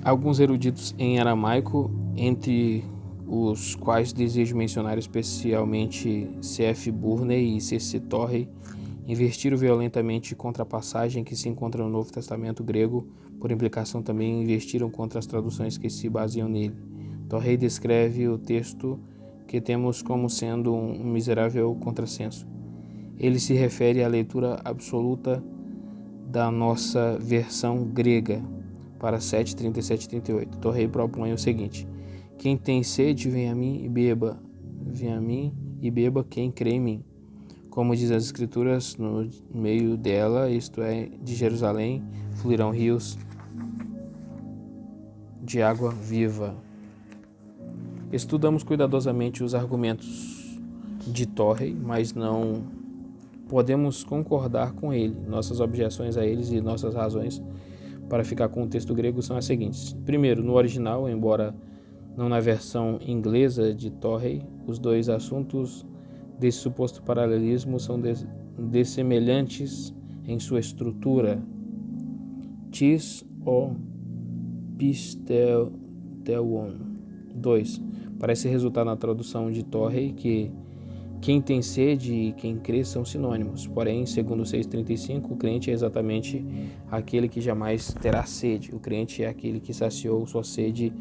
Alguns eruditos em aramaico, entre os quais desejo mencionar especialmente C.F. Burney e C.C. Torrey, investiram violentamente contra a passagem que se encontra no Novo Testamento grego, por implicação também investiram contra as traduções que se baseiam nele. Torrey descreve o texto que temos como sendo um miserável contrassenso. Ele se refere à leitura absoluta da nossa versão grega para 7:37 e 38. Torrey propõe o seguinte: quem tem sede, venha a mim e beba. Venha a mim e beba quem crê em mim. Como diz as Escrituras, no meio dela, isto é, de Jerusalém, fluirão rios de água viva. Estudamos cuidadosamente os argumentos de Torrey, mas não podemos concordar com ele. Nossas objeções a eles e nossas razões para ficar com o texto grego são as seguintes. Primeiro, no original, embora não na versão inglesa de Torrey, os dois assuntos desse suposto paralelismo são dessemelhantes em sua estrutura. Tis o pistelon. 2. Parece resultar na tradução de Torrey que quem tem sede e quem crê são sinônimos. Porém, segundo 6:35, o crente é exatamente aquele que jamais terá sede. O crente é aquele que saciou sua sede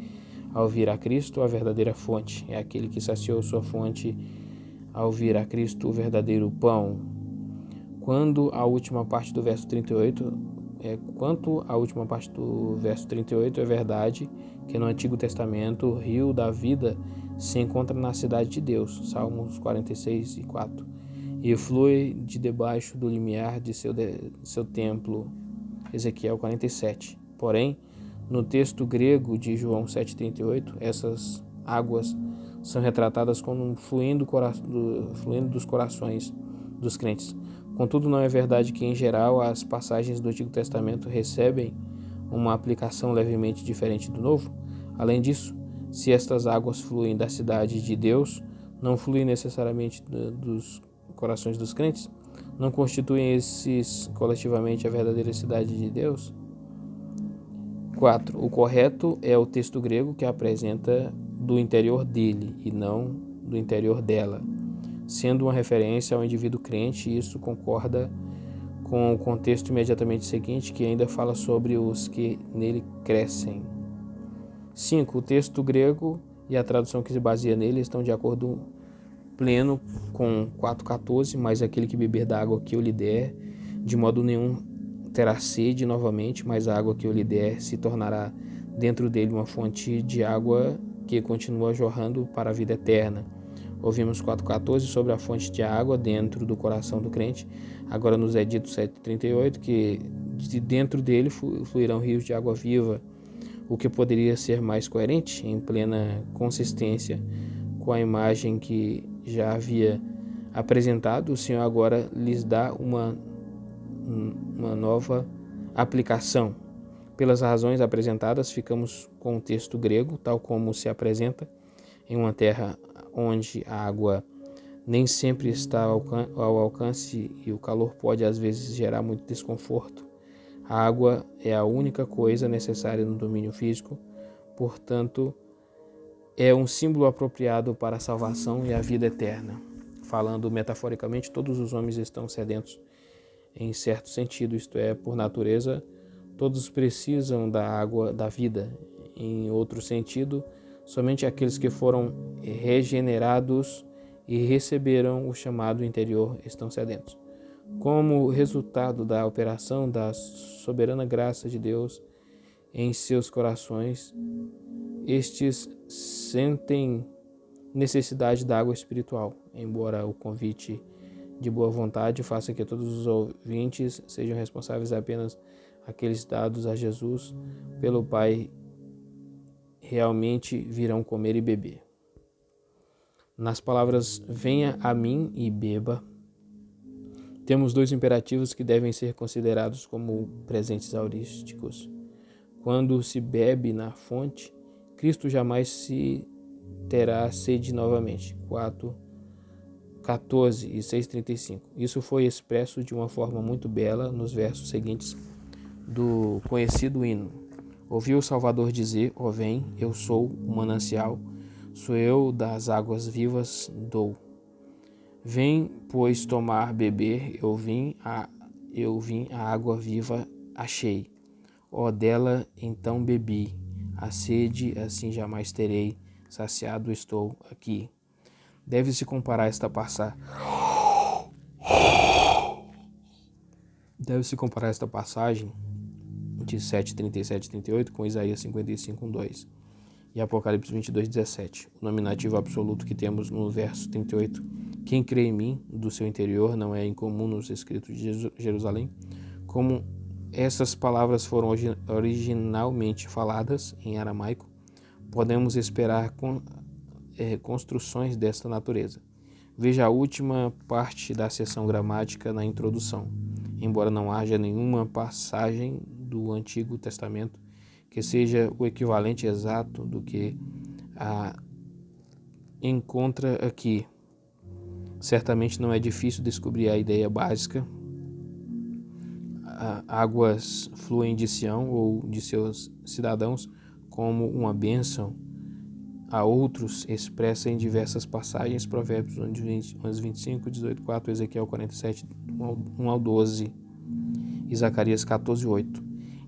ao vir a Cristo, a verdadeira fonte. É aquele que saciou sua fonte ao vir a Cristo, o verdadeiro pão. Quanto à última parte do verso 38, é verdade que no Antigo Testamento o rio da vida se encontra na cidade de Deus, Salmos 46:4, e flui de debaixo do limiar de seu templo, Ezequiel 47. Porém, no texto grego de João 7:38, essas águas são retratadas como fluindo dos corações dos crentes. Contudo, não é verdade que, em geral, as passagens do Antigo Testamento recebem uma aplicação levemente diferente do Novo? Além disso, se estas águas fluem da cidade de Deus, não fluem necessariamente dos corações dos crentes? Não constituem esses coletivamente a verdadeira cidade de Deus? 4. O correto é o texto grego que apresenta do interior dele e não do interior dela, sendo uma referência ao indivíduo crente. Isso concorda com o contexto imediatamente seguinte, que ainda fala sobre os que nele crescem. 5. O texto grego e a tradução que se baseia nele estão de acordo pleno com 4:14, mas aquele que beber da água que eu lhe der, de modo nenhum terá sede novamente, mas a água que eu lhe der se tornará dentro dele uma fonte de água que continua jorrando para a vida eterna. Ouvimos 4:14 sobre a fonte de água dentro do coração do crente. Agora nos é dito 7:38 que de dentro dele fluirão rios de água viva. O que poderia ser mais coerente, em plena consistência com a imagem que já havia apresentado? O Senhor agora lhes dá uma nova aplicação. Pelas razões apresentadas, ficamos com o texto grego, tal como se apresenta em uma terra onde a água nem sempre está ao alcance e o calor pode às vezes gerar muito desconforto. A água é a única coisa necessária no domínio físico, portanto, é um símbolo apropriado para a salvação e a vida eterna. Falando metaforicamente, todos os homens estão sedentos em certo sentido, isto é, por natureza, todos precisam da água da vida. Em outro sentido, somente aqueles que foram regenerados e receberam o chamado interior estão sedentos. Como resultado da operação da soberana graça de Deus em seus corações, estes sentem necessidade da água espiritual, embora o convite de boa vontade faça que todos os ouvintes sejam responsáveis apenas aqueles dados a Jesus pelo Pai realmente virão comer e beber. Nas palavras venha a mim e beba, temos dois imperativos que devem ser considerados como presentes aurísticos. Quando se bebe na fonte, Cristo jamais se terá sede novamente. 4:14 e 6:35. Isso foi expresso de uma forma muito bela nos versos seguintes do conhecido hino. Ouvi o Salvador dizer: ó, vem, eu sou o manancial, sou eu das águas vivas dou. Vem, pois, tomar, beber, eu vim, a água viva achei. Ó, dela então bebi, a sede assim jamais terei, saciado estou aqui. Deve-se comparar esta passagem. Deve-se comparar esta passagem de 7:37 e 38 com Isaías 55:2 e Apocalipse 22:17. O nominativo absoluto que temos no verso 38, quem crê em mim, do seu interior, não é incomum nos escritos de Jerusalém, como essas palavras foram originalmente faladas em aramaico, podemos esperar construções desta natureza. Veja a última parte da seção gramática na introdução. Embora não haja nenhuma passagem do Antigo Testamento que seja o equivalente exato do que encontra aqui, certamente não é difícil descobrir a ideia básica. Águas fluem de Sião ou de seus cidadãos como uma bênção a outros, expressa em diversas passagens, Provérbios 11:25, 18:4, Ezequiel 47, 1-12 e Zacarias 14:8.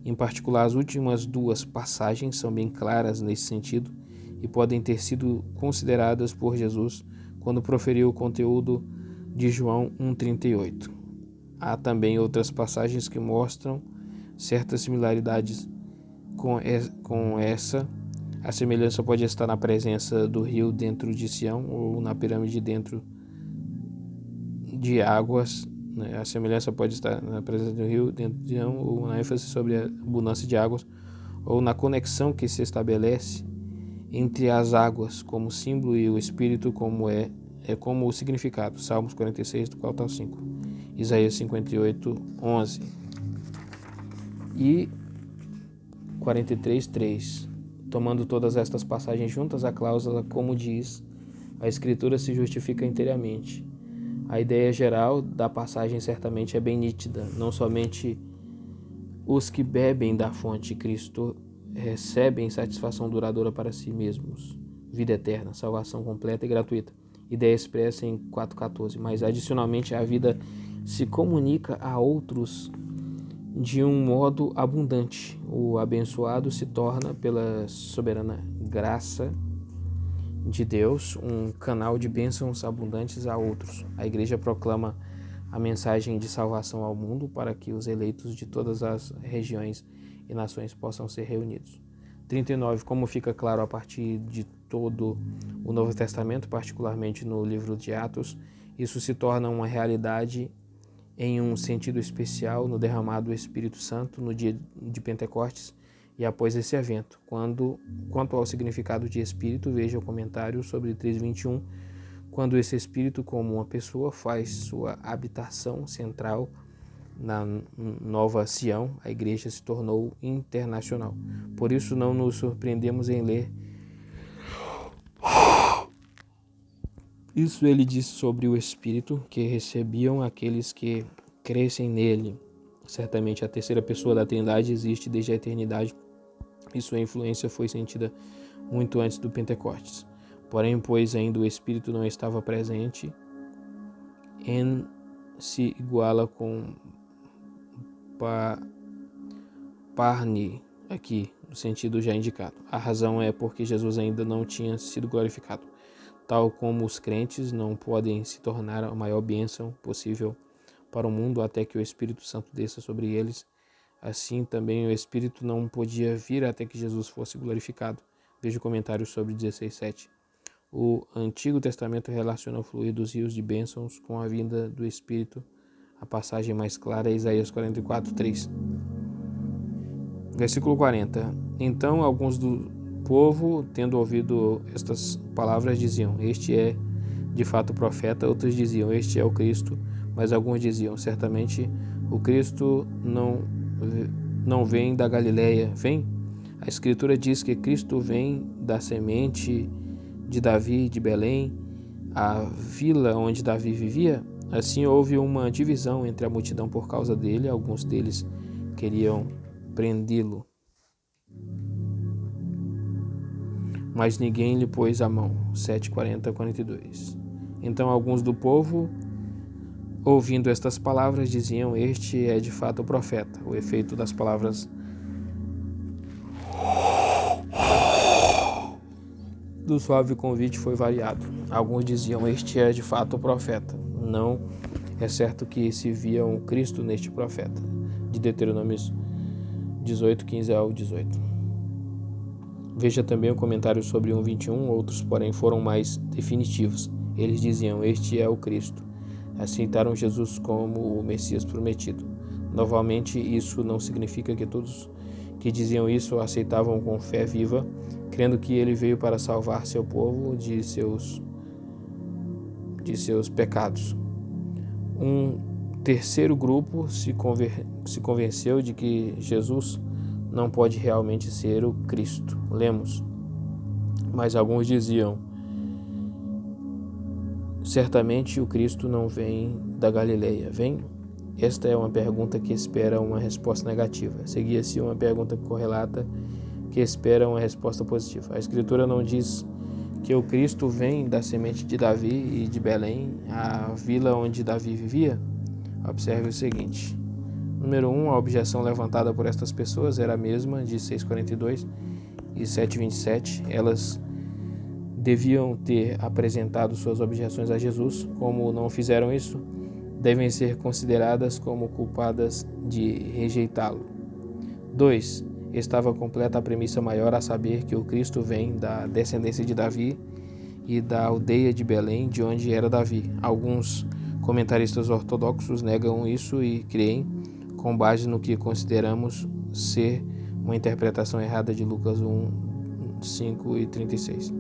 Em particular, as últimas duas passagens são bem claras nesse sentido e podem ter sido consideradas por Jesus quando proferiu o conteúdo de João 1:38. Há também outras passagens que mostram certas similaridades com essa. A semelhança pode estar na presença do rio dentro de Sião ou na pirâmide dentro de águas. A semelhança pode estar na presença do rio dentro de Sião ou na ênfase sobre a abundância de águas ou na conexão que se estabelece entre as águas como símbolo e o Espírito como o significado. Salmos 46, do 4 ao 5. Isaías 58:11 e 43:3. Tomando todas estas passagens juntas, a cláusula, como diz, a Escritura se justifica inteiramente. A ideia geral da passagem certamente é bem nítida. Não somente os que bebem da fonte Cristo recebem satisfação duradoura para si mesmos, vida eterna, salvação completa e gratuita. Ideia expressa em 4:14. Mas, adicionalmente, a vida se comunica a outros de um modo abundante. O abençoado se torna, pela soberana graça de Deus, um canal de bênçãos abundantes a outros. A igreja proclama a mensagem de salvação ao mundo para que os eleitos de todas as regiões e nações possam ser reunidos. 39. Como fica claro a partir de todo o Novo Testamento, particularmente no livro de Atos, isso se torna uma realidade em um sentido especial no derramado do Espírito Santo no dia de Pentecostes e após esse evento. Quanto ao significado de Espírito, veja o comentário sobre 3:21, quando esse Espírito, como uma pessoa, faz sua habitação central na Nova Sião, a igreja se tornou internacional. Por isso não nos surpreendemos em ler isso. Ele disse sobre o Espírito que recebiam aqueles que crescem nele. Certamente a terceira pessoa da Trindade existe desde a eternidade e sua influência foi sentida muito antes do Pentecostes. Porém, pois ainda o Espírito não estava presente, se iguala com parni aqui, no sentido já indicado. A razão é porque Jesus ainda não tinha sido glorificado. Tal como os crentes não podem se tornar a maior bênção possível para o mundo até que o Espírito Santo desça sobre eles, assim também o Espírito não podia vir até que Jesus fosse glorificado. Veja o comentário sobre 16:7. O Antigo Testamento relaciona o fluir dos rios de bênçãos com a vinda do Espírito. A passagem mais clara é Isaías 44:3. Versículo 40. Então alguns do povo, tendo ouvido estas palavras, diziam: este é de fato o profeta. Outros diziam: este é o Cristo. Mas alguns diziam: certamente o Cristo não vem da Galileia. Vem? A Escritura diz que Cristo vem da semente de Davi, de Belém, a vila onde Davi vivia. Assim houve uma divisão entre a multidão por causa dele. Alguns deles queriam prendê-lo. mas ninguém lhe pôs a mão. 7:40-42. Então alguns do povo, ouvindo estas palavras, diziam: este é de fato o profeta. O efeito das palavras do suave convite foi variado. Alguns diziam: este é de fato o profeta. Não é certo que se via um Cristo neste profeta. De Deuteronômios 18:15-18. Veja também o comentário sobre 1:21. Outros, porém, foram mais definitivos. Eles diziam: este é o Cristo. Aceitaram Jesus como o Messias prometido. Novamente, isso não significa que todos que diziam isso o aceitavam com fé viva, crendo que ele veio para salvar seu povo de seus pecados. Um terceiro grupo se convenceu de que Jesus não pode realmente ser o Cristo. Lemos: mas alguns diziam: certamente o Cristo não vem da Galileia. Vem? Esta é uma pergunta que espera uma resposta negativa. Seguia-se uma pergunta correlata que espera uma resposta positiva. A Escritura não diz que o Cristo vem da semente de Davi e de Belém, a vila onde Davi vivia? Observe o seguinte. Número 1, a objeção levantada por estas pessoas era a mesma de 6:42 e 7:27. Elas deviam ter apresentado suas objeções a Jesus. Como não fizeram isso, devem ser consideradas como culpadas de rejeitá-lo. 2. Estava completa a premissa maior, a saber que o Cristo vem da descendência de Davi e da aldeia de Belém, de onde era Davi. Alguns comentaristas ortodoxos negam isso e creem, com base no que consideramos ser uma interpretação errada de Lucas 1:5-36,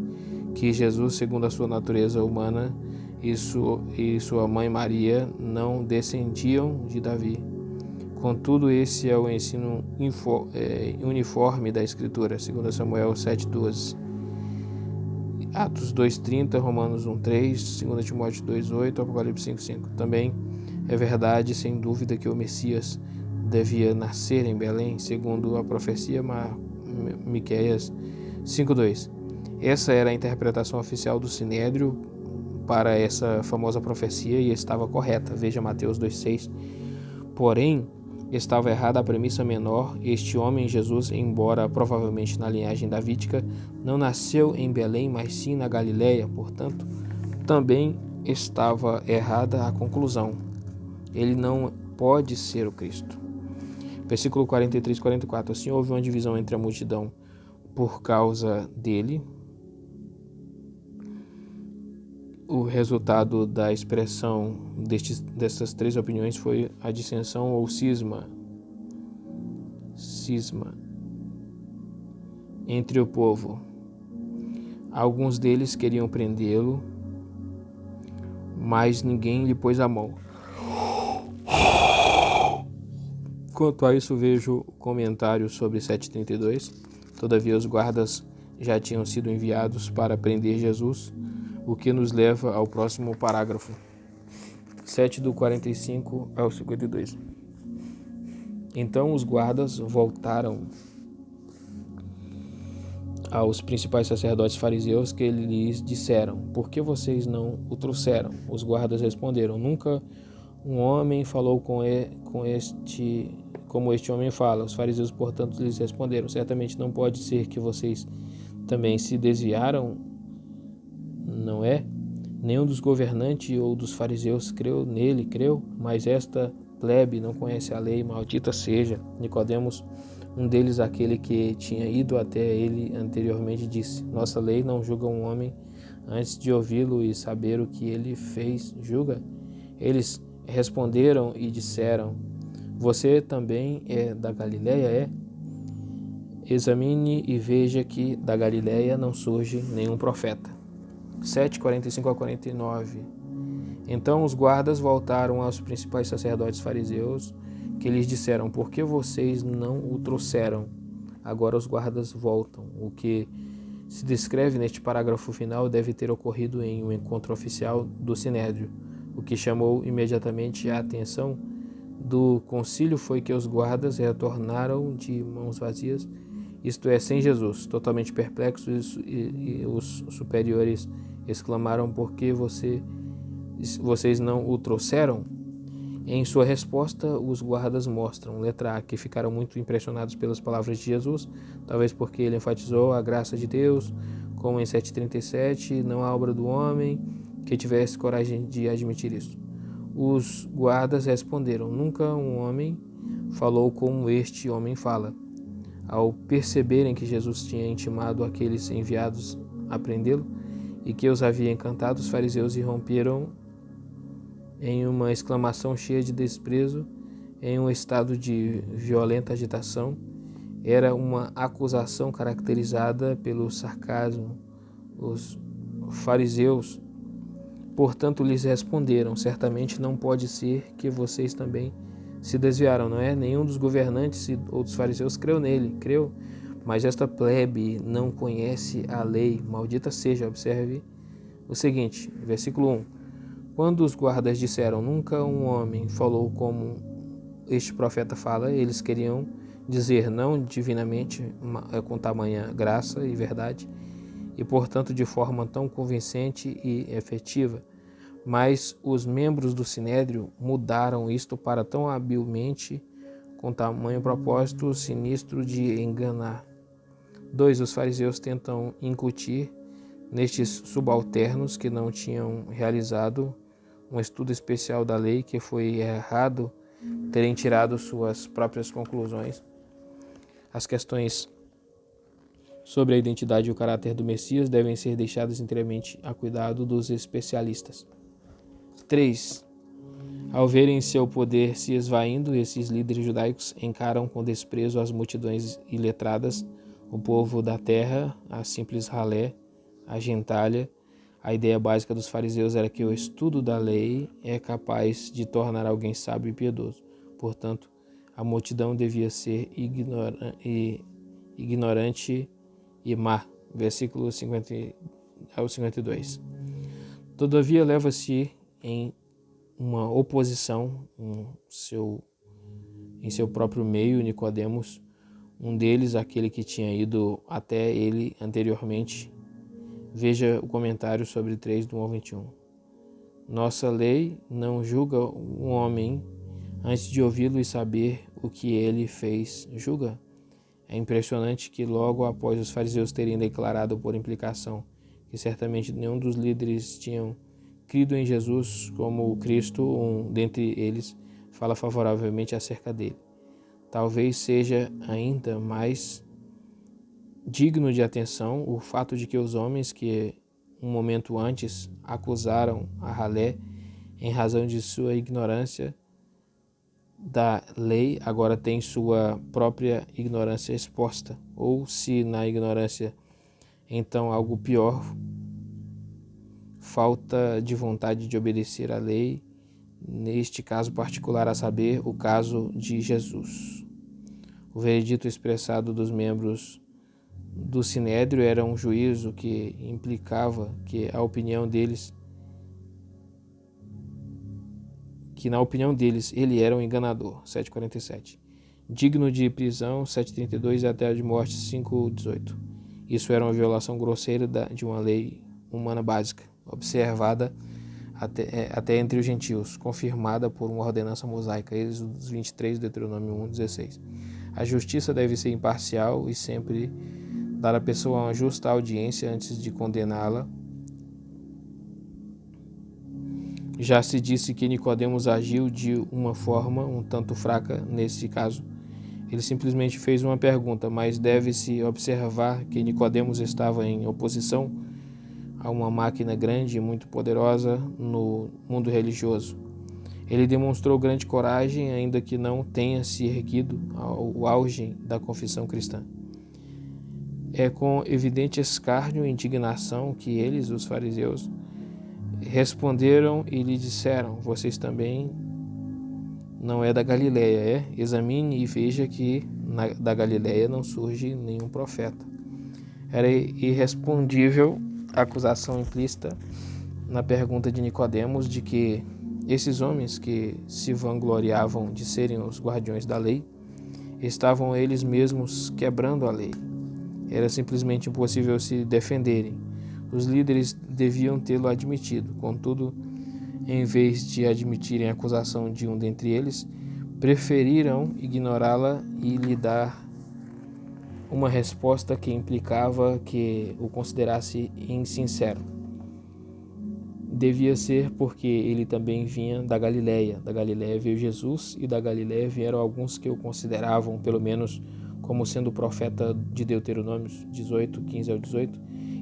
que Jesus, segundo a sua natureza humana, e sua mãe Maria não descendiam de Davi. Contudo, esse é o ensino uniforme da Escritura, 2 Samuel 7:12, Atos 2:30, Romanos 1:3, 2 Timóteo 2:8, Apocalipse 5:5. Também é verdade, sem dúvida, que o Messias devia nascer em Belém, segundo a profecia Miqueias 5:2. Essa era a interpretação oficial do Sinédrio para essa famosa profecia e estava correta. Veja Mateus 2:6. Porém, estava errada a premissa menor. Este homem, Jesus, embora provavelmente na linhagem davídica, não nasceu em Belém, mas sim na Galileia. Portanto, também estava errada a conclusão. Ele não pode ser o Cristo. Versículo 43-44. Assim houve uma divisão entre a multidão por causa dele. O resultado da expressão dessas três opiniões foi a dissensão ou cisma entre o povo. Alguns deles queriam prendê-lo, mas ninguém lhe pôs a mão. Quanto a isso, vejo o comentário sobre 7:32. Todavia, os guardas já tinham sido enviados para prender Jesus, o que nos leva ao próximo parágrafo, 7:45-52. Então os guardas voltaram aos principais sacerdotes fariseus, que lhes disseram: por que vocês não o trouxeram? Os guardas responderam: nunca um homem falou como este homem fala. Os fariseus, portanto, lhes responderam: certamente não pode ser que vocês também se desviaram, não é? Nenhum dos governantes ou dos fariseus creu nele, mas esta plebe não conhece a lei, maldita seja. Nicodemos, um deles, aquele que tinha ido até ele anteriormente, disse: nossa lei não julga um homem antes de ouvi-lo e saber o que ele fez, julga? Eles responderam e disseram: você também é da Galileia, é? Examine e veja que da Galileia não surge nenhum profeta. 7:45-49. Então os guardas voltaram aos principais sacerdotes fariseus, que lhes disseram: por que vocês não o trouxeram? Agora os guardas voltam. O que se descreve neste parágrafo final deve ter ocorrido em um encontro oficial do Sinédrio. O que chamou imediatamente a atenção do concílio foi que os guardas retornaram de mãos vazias isto é, sem Jesus. Totalmente perplexos, e os superiores exclamaram: por que vocês não o trouxeram? Em sua resposta, os guardas mostram, letra A, que ficaram muito impressionados pelas palavras de Jesus, talvez porque ele enfatizou a graça de Deus, como em 7,37, não a obra do homem, que tivesse coragem de admitir isso. Os guardas responderam: nunca um homem falou como este homem fala. Ao perceberem que Jesus tinha intimado aqueles enviados a prendê-lo e que os havia encantado, os fariseus irromperam em uma exclamação cheia de desprezo, em um estado de violenta agitação. Era uma acusação caracterizada pelo sarcasmo. Os fariseus, portanto, lhes responderam: certamente não pode ser que vocês também se desviaram, não é? Nenhum dos governantes ou dos fariseus creu nele, creu, mas esta plebe não conhece a lei, maldita seja. Observe o seguinte, versículo 1. Quando os guardas disseram: nunca um homem falou como este profeta fala, eles queriam dizer não divinamente, com tamanha graça e verdade, e portanto de forma tão convincente e efetiva. Mas os membros do Sinédrio mudaram isto para tão habilmente, com tamanho propósito sinistro de enganar. 2. Os fariseus tentam incutir nestes subalternos que não tinham realizado um estudo especial da lei, que foi errado terem tirado suas próprias conclusões. As questões sobre a identidade e o caráter do Messias devem ser deixadas inteiramente a cuidado dos especialistas. 3. Ao verem seu poder se esvaindo, esses líderes judaicos encaram com desprezo as multidões iletradas, o povo da terra, a simples ralé, a gentalha. A ideia básica dos fariseus era que o estudo da lei é capaz de tornar alguém sábio e piedoso. Portanto, a multidão devia ser ignorante e má. Versículo 50 ao 52. Todavia, leva-se em uma oposição em seu próprio meio Nicodemos, um deles, aquele que tinha ido até ele anteriormente. Veja o comentário sobre 3, do 1 ao 21. Nossa lei não julga um homem antes de ouvi-lo e saber o que ele fez. Julga. É impressionante que logo após os fariseus terem declarado por implicação que certamente nenhum dos líderes tinham crido em Jesus como o Cristo, um dentre eles fala favoravelmente acerca dele. Talvez seja ainda mais digno de atenção o fato de que os homens que um momento antes acusaram a ralé em razão de sua ignorância da lei agora têm sua própria ignorância exposta, ou se na ignorância então algo pior, falta de vontade de obedecer à lei, neste caso particular, a saber, o caso de Jesus. O veredito expressado dos membros do Sinédrio era um juízo que implicava que na opinião deles ele era um enganador, 7,47. Digno de prisão, 7,32, e até de morte, 5,18. Isso era uma violação grosseira de uma lei humana básica, observada até entre os gentios, confirmada por uma ordenança mosaica, Êxodo 23, Deuteronômio 1,16. A justiça deve ser imparcial e sempre dar à pessoa uma justa audiência antes de condená-la. Já se disse que Nicodemos agiu de uma forma um tanto fraca nesse caso. Ele simplesmente fez uma pergunta, mas deve-se observar que Nicodemos estava em oposição a uma máquina grande e muito poderosa no mundo religioso. Ele demonstrou grande coragem, ainda que não tenha se erguido ao auge da confissão cristã. É com evidente escárnio e indignação que eles, os fariseus, responderam e lhe disseram: vocês também não é da Galileia, é? Examine e veja que da Galileia não surge nenhum profeta. Era irrespondível a acusação implícita na pergunta de Nicodemos de que esses homens que se vangloriavam de serem os guardiões da lei estavam eles mesmos quebrando a lei. Era simplesmente impossível se defenderem. Os líderes deviam tê-lo admitido. Contudo, em vez de admitirem a acusação de um dentre eles, preferiram ignorá-la e lhe dar uma resposta que implicava que o considerasse insincero. Devia ser porque ele também vinha da Galileia. Da Galileia veio Jesus, e da Galileia vieram alguns que o consideravam, pelo menos, como sendo o profeta de Deuteronômio 18, 15 ao 18.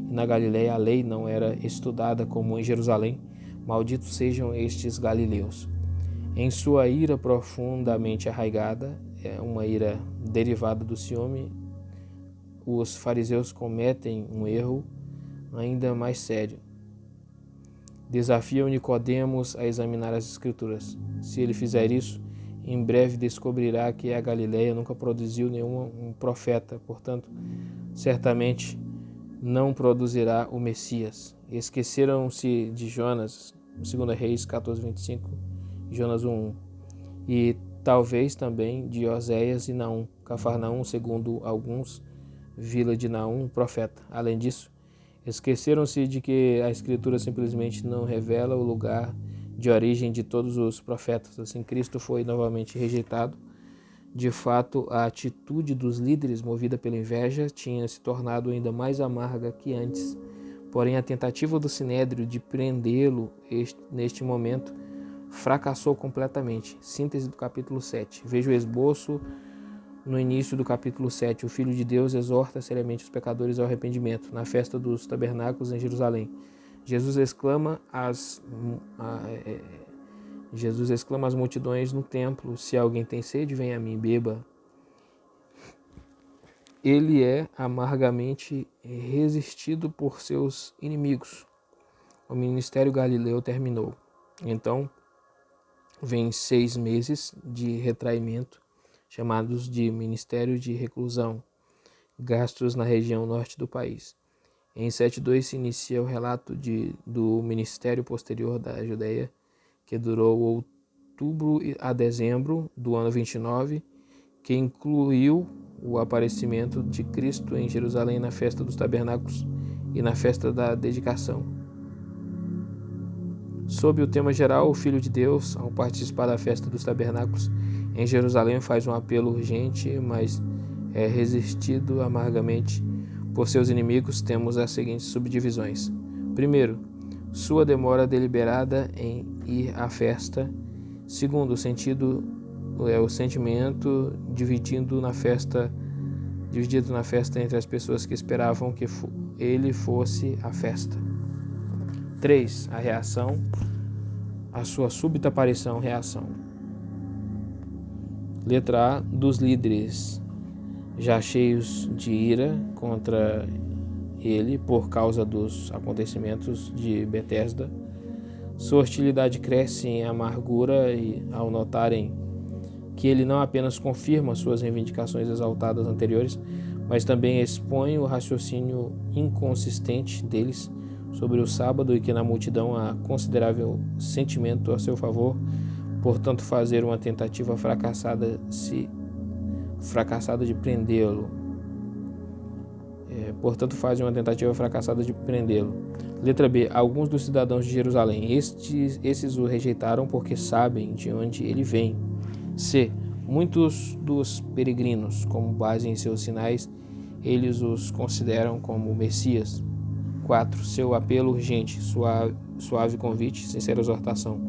E na Galileia a lei não era estudada como em Jerusalém. Malditos sejam estes galileus. Em sua ira profundamente arraigada, uma ira derivada do ciúme, os fariseus cometem um erro ainda mais sério. Desafiam Nicodemos a examinar as Escrituras. Se ele fizer isso, em breve descobrirá que a Galileia nunca produziu nenhum profeta, portanto, certamente não produzirá o Messias. Esqueceram-se de Jonas, 2 Reis 14:25, Jonas 1:1, e talvez também de Oséias e Naum, Cafarnaum, segundo alguns, vila de Naum, profeta. Além disso, esqueceram-se de que a Escritura simplesmente não revela o lugar de origem de todos os profetas. Assim, Cristo foi novamente rejeitado. De fato, a atitude dos líderes, movida pela inveja, tinha se tornado ainda mais amarga que antes. Porém, a tentativa do Sinédrio de prendê-lo neste momento fracassou completamente. Síntese do capítulo 7. Veja o esboço no início do capítulo 7. O Filho de Deus exorta seriamente os pecadores ao arrependimento na festa dos tabernáculos em Jerusalém. Jesus exclama às multidões no templo: se alguém tem sede, venha a mim, beba. Ele é amargamente resistido por seus inimigos. O ministério galileu terminou. Então, vem 6 meses de retraimento, chamados de ministério de reclusão, gastos na região norte do país. Em 7:2 se inicia o relato do ministério posterior da Judeia, que durou outubro a dezembro do ano 29, que incluiu o aparecimento de Cristo em Jerusalém na festa dos tabernáculos e na festa da dedicação. Sob o tema geral, o Filho de Deus, ao participar da festa dos tabernáculos em Jerusalém, faz um apelo urgente, mas é resistido amargamente por seus inimigos. Temos as seguintes subdivisões. Primeiro, sua demora deliberada em ir à festa. Segundo, o sentimento dividido na festa entre as pessoas que esperavam que ele fosse à festa. 3. A reação, a sua súbita aparição, reação. Letra A, dos líderes, já cheios de ira contra ele por causa dos acontecimentos de Betesda. Sua hostilidade cresce em amargura e ao notarem que ele não apenas confirma suas reivindicações exaltadas anteriores, mas também expõe o raciocínio inconsistente deles sobre o sábado e que na multidão há considerável sentimento a seu favor, portanto fazer uma tentativa fracassada de prendê-lo. Letra B. Alguns dos cidadãos de Jerusalém. Esses o rejeitaram porque sabem de onde ele vem. C. Muitos dos peregrinos, como base em seus sinais, eles os consideram como Messias. 4. Seu apelo urgente, suave convite, sincera exortação.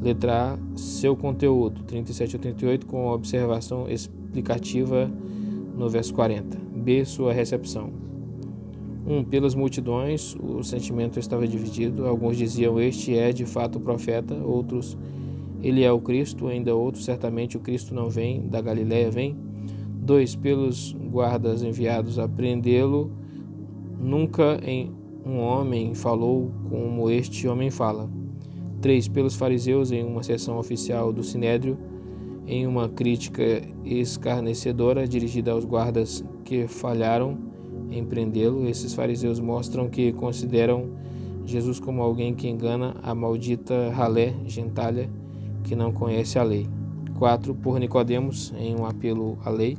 Letra A. Seu conteúdo, 37 a 38, com observação explicativa no verso 40. B. Sua recepção. 1. Pelas multidões, o sentimento estava dividido. Alguns diziam: este é de fato o profeta. Outros: ele é o Cristo. Ainda outros: certamente o Cristo não vem, da Galileia vem. 2. Pelos guardas enviados a prendê-lo. Nunca um homem falou como este homem fala. 3. Pelos fariseus, em uma sessão oficial do Sinédrio, em uma crítica escarnecedora dirigida aos guardas que falharam em prendê-lo. Esses fariseus mostram que consideram Jesus como alguém que engana a maldita ralé gentalha que não conhece a lei. 4. Por Nicodemos, em um apelo à lei,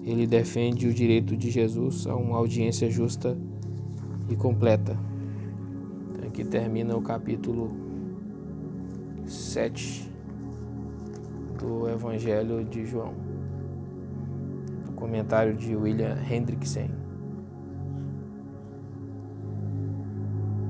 Ele defende o direito de Jesus a uma audiência justa e completa. Aqui termina o capítulo 7 do Evangelho de João, do comentário de William Hendrickson.